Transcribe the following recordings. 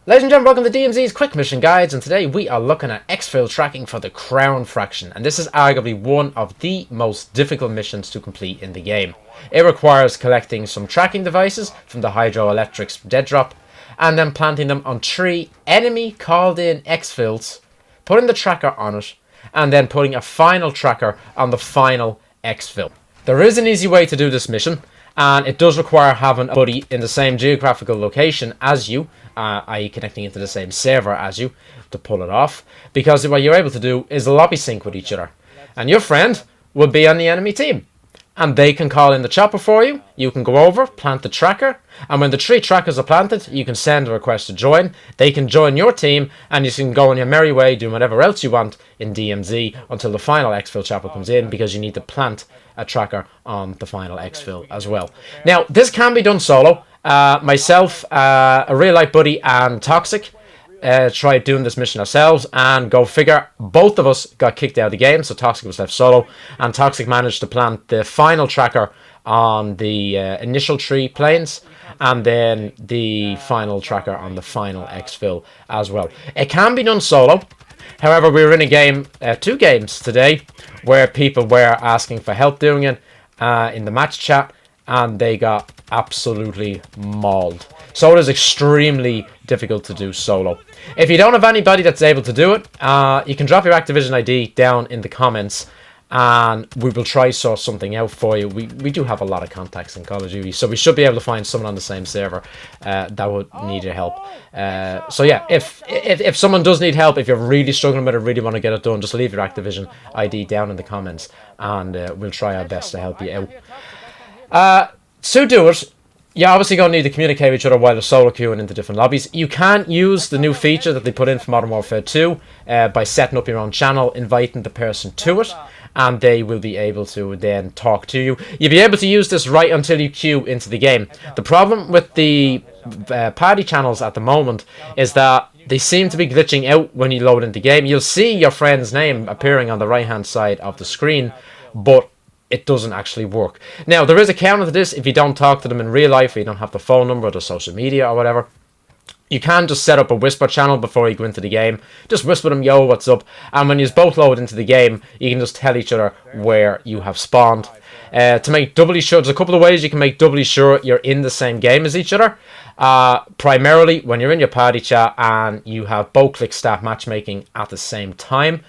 Ladies and gentlemen, welcome to DMZ's Quick Mission Guides, and today we are looking at Exfil tracking for the Crown Fraction, and this is arguably one of the most difficult missions to complete in the game. It requires collecting some tracking devices from the hydroelectrics dead drop, and then planting them on 3 enemy called in Exfils, putting the tracker on it, and then putting a final tracker on the final Exfil. There is an easy way to do this mission, and it does require having a buddy in the same geographical location as you, i.e. connecting into the same server as you, to pull it off. Because what you're able to do is lobby sync with each other. And your friend will be on the enemy team. And they can call in the chopper for you. You can go over, plant the tracker. And when the 3 trackers are planted, you can send a request to join. They can join your team, and you can go on your merry way doing whatever else you want in DMZ until the final Exfil chopper comes in, because you need to plant a tracker on the final Exfil as well. Now, this can be done solo. Myself, a real life buddy, and Toxic tried doing this mission ourselves, and go figure, both of us got kicked out of the game, so Toxic was left solo, and Toxic managed to plant the final tracker on the initial 3 planes, and then the final tracker on the final Exfil as well. It can be done solo. However, we were in a game, 2 games today, where people were asking for help doing it in the match chat, and they got absolutely mauled. So it is extremely difficult to do solo. If you don't have anybody that's able to do it, you can drop your Activision ID down in the comments, and we will try sort something out for you. We do have a lot of contacts in Call of Duty, so we should be able to find someone on the same server that would need your help. So yeah, if someone does need help, if you're really struggling with it, really want to get it done, just leave your Activision ID down in the comments, and we'll try our best to help you out. To do it, you're obviously going to need to communicate with each other while you're solo queuing into different lobbies. You can use the new feature that they put in for Modern Warfare 2 by setting up your own channel, inviting the person to it, and they will be able to then talk to you. You'll be able to use this right until you queue into the game. The problem with the party channels at the moment is that they seem to be glitching out when you load into the game. You'll see your friend's name appearing on the right hand side of the screen, but it doesn't actually work. Now, there is a counter to this if you don't talk to them in real life, or you don't have the phone number or the social media or whatever. You can just set up a whisper channel before you go into the game. Just whisper them, yo, what's up? And when you both load into the game, you can just tell each other where you have spawned. To make doubly sure, there's a couple of ways you can make doubly sure you're in the same game as each other. Primarily, when you're in your party chat and you have both click start matchmaking at the same time.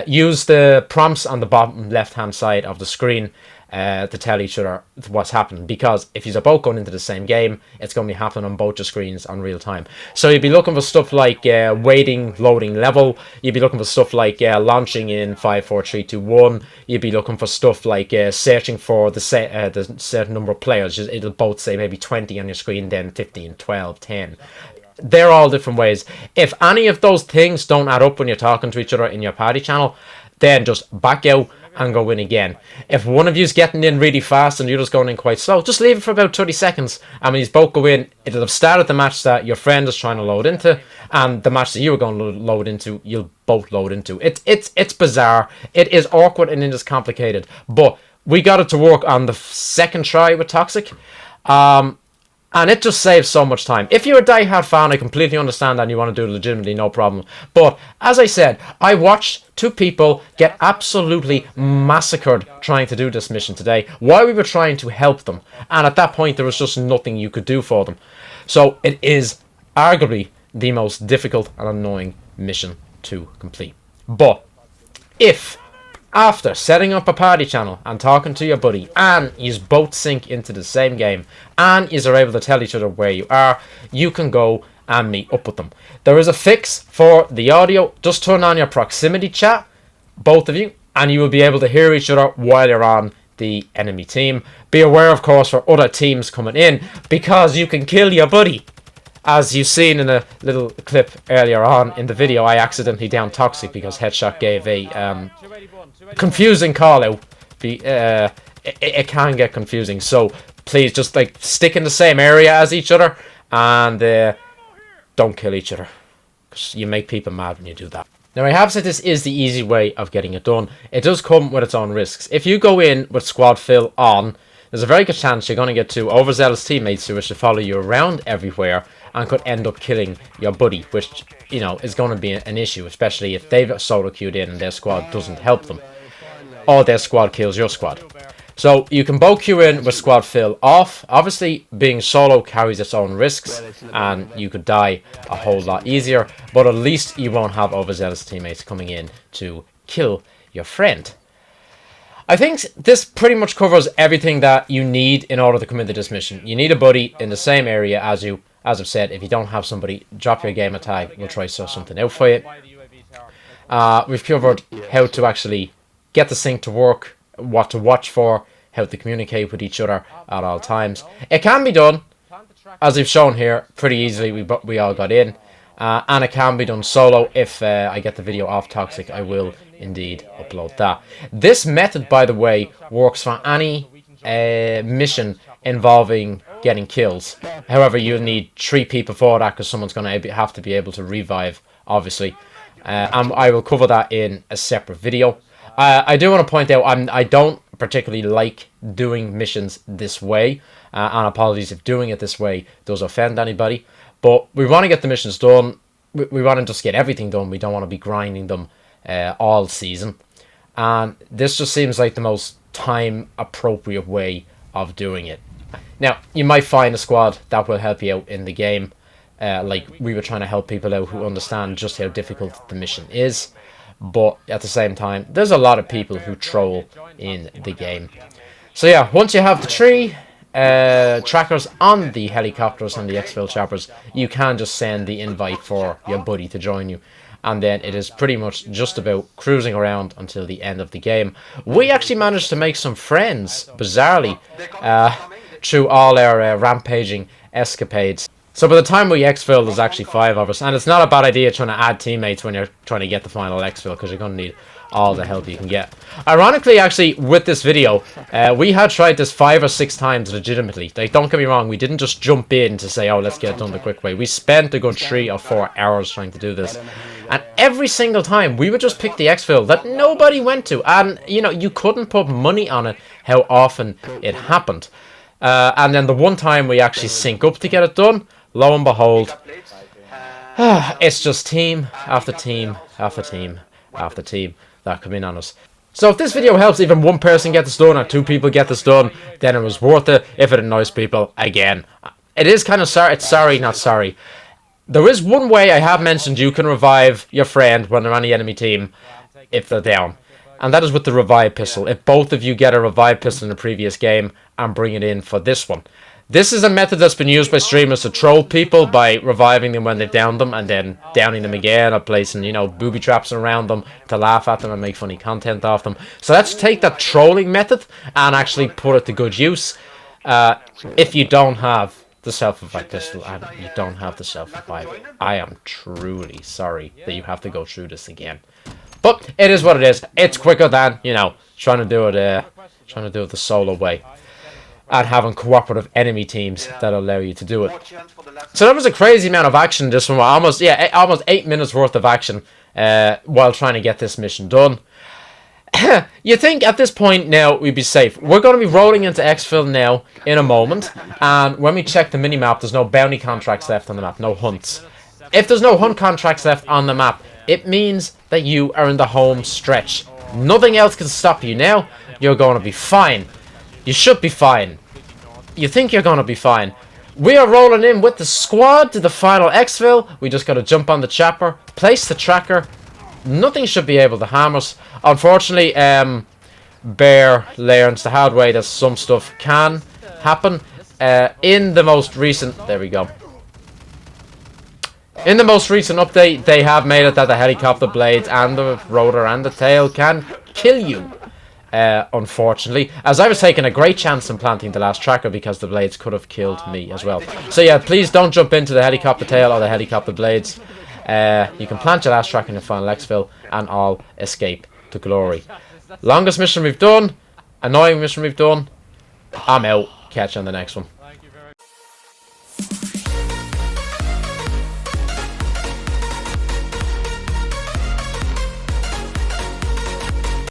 Use the prompts on the bottom left hand side of the screen to tell each other what's happening, because if you're both going into the same game, it's going to be happening on both your screens on real time. So you'd be looking for stuff like waiting, loading level. You'd be looking for stuff like launching in 5, 4, 3, 2, 1. You'd be looking for stuff like searching for the certain number of players. It'll both say maybe 20 on your screen, then 15, 12, 10. They're all different ways. If any of those things don't add up when you're talking to each other in your party channel, then just back out and go in again. If one of you's getting in really fast and the other's going in quite slow, just leave it for about 30 seconds. And when you both go in, it'll have started the match that your friend is trying to load into, and the match that you were going to load into, you'll both load into. It's bizarre. It is awkward and it is complicated. But we got it to work on the second try with Toxic. And it just saves so much time. If you're a diehard fan, I completely understand that and you want to do it legitimately, no problem. But, as I said, I watched 2 people get absolutely massacred trying to do this mission today while we were trying to help them. And at that point, there was just nothing you could do for them. So, it is arguably the most difficult and annoying mission to complete. But, if after setting up a party channel and talking to your buddy, and you both sync into the same game, and you are able to tell each other where you are, you can go and meet up with them. There is a fix for the audio. Just turn on your proximity chat, both of you, and you will be able to hear each other while you're on the enemy team. Be aware, of course, for other teams coming in, because you can kill your buddy. As you've seen in a little clip earlier on in the video, I accidentally downed Toxic because Headshot gave a confusing call out. It can get confusing, so please just stick in the same area as each other, and don't kill each other, because you make people mad when you do that. Now, I have said this is the easy way of getting it done. It does come with its own risks. If you go in with squad fill on, there's a very good chance you're going to get 2 overzealous teammates who wish to follow you around everywhere and could end up killing your buddy, which, you know, is going to be an issue, especially if they've solo queued in and their squad doesn't help them, or their squad kills your squad. So you can both queue in with squad fill off. Obviously, being solo carries its own risks, and you could die a whole lot easier, but at least you won't have overzealous teammates coming in to kill your friend. I think this pretty much covers everything that you need in order to come into this mission. You need a buddy in the same area as you. As I've said, if you don't have somebody, drop your gamer tag. We'll try to sort something out for you. We've covered how to actually get the sync to work, what to watch for, how to communicate with each other at all times. It can be done, as I've shown here, pretty easily. We all got in. And it can be done solo. If I get the video off Toxic, I will indeed upload that. This method, by the way, works for any mission involving getting kills. However, you'll need 3 people for that, because someone's going to have to be able to revive, obviously. And I will cover that in a separate video. I do want to point out, I don't particularly like doing missions this way. And apologies if doing it this way does offend anybody. But we want to get the missions done. We want to just get everything done. We don't want to be grinding them all season. And this just seems like the most time-appropriate way of doing it. Now, you might find a squad that will help you out in the game. Like we were trying to help people out who understand just how difficult the mission is. But at the same time, there's a lot of people who troll in the game. So yeah, once you have the 3 trackers on the helicopters and the Exfil choppers, you can just send the invite for your buddy to join you. And then it is pretty much just about cruising around until the end of the game. We actually managed to make some friends, bizarrely, through all our rampaging escapades. So by the time we exfil, there's actually 5 of us. And it's not a bad idea trying to add teammates when you're trying to get the final exfil, because you're going to need all the help you can get. Ironically, actually, with this video, we had tried this 5 or 6 times legitimately. Like, don't get me wrong, we didn't just jump in to say, oh, let's get it done the quick way. We spent a good 3 or 4 hours trying to do this. And every single time, we would just pick the exfil that nobody went to. And, you know, you couldn't put money on it how often it happened. And then the one time we actually sync up to get it done, lo and behold, it's just team after team after team after team that come in on us. So if this video helps even one person get this done or 2 people get this done, then it was worth it. If it annoys people, again, it is kind of sorry. It's sorry, not sorry. There is one way I have mentioned you can revive your friend when they're on the enemy team if they're down. And that is with the revive pistol. If both of you get a revive pistol in the previous game and bring it in for this one. This is a method that's been used by streamers to troll people by reviving them when they've downed them and then downing them again, or placing, you know, booby traps around them to laugh at them and make funny content off them. So let's take that trolling method and actually put it to good use. If you don't have the self-revive pistol and you don't have the self-revive, I am truly sorry that you have to go through this again. But it is what it is. It's quicker than, you know, trying to do it the solo way. And having cooperative enemy teams that allow you to do it. So that was a crazy amount of action. This one, almost 8 minutes worth of action while trying to get this mission done. You think at this point now we'd be safe. We're going to be rolling into Exfil now in a moment, and when we check the minimap, there's no bounty contracts left on the map, no hunts. If there's no hunt contracts left on the map, it means that you are in the home stretch. Nothing else can stop you now. You're going to be fine. You should be fine. You think you're going to be fine. We are rolling in with the squad to the final exfil. We just got to jump on the chopper, place the tracker. Nothing should be able to harm us. Unfortunately, Bear learns the hard way that some stuff can happen. In the most recent... There we go. In the most recent update, they have made it that the helicopter blades and the rotor and the tail can kill you. Unfortunately, as I was taking a great chance in planting the last tracker because the blades could have killed me as well. So yeah, please don't jump into the helicopter tail or the helicopter blades. You can plant your last tracker in the final exfil and all escape to glory. Longest mission we've done, annoying mission we've done. I'm out. Catch you on the next one.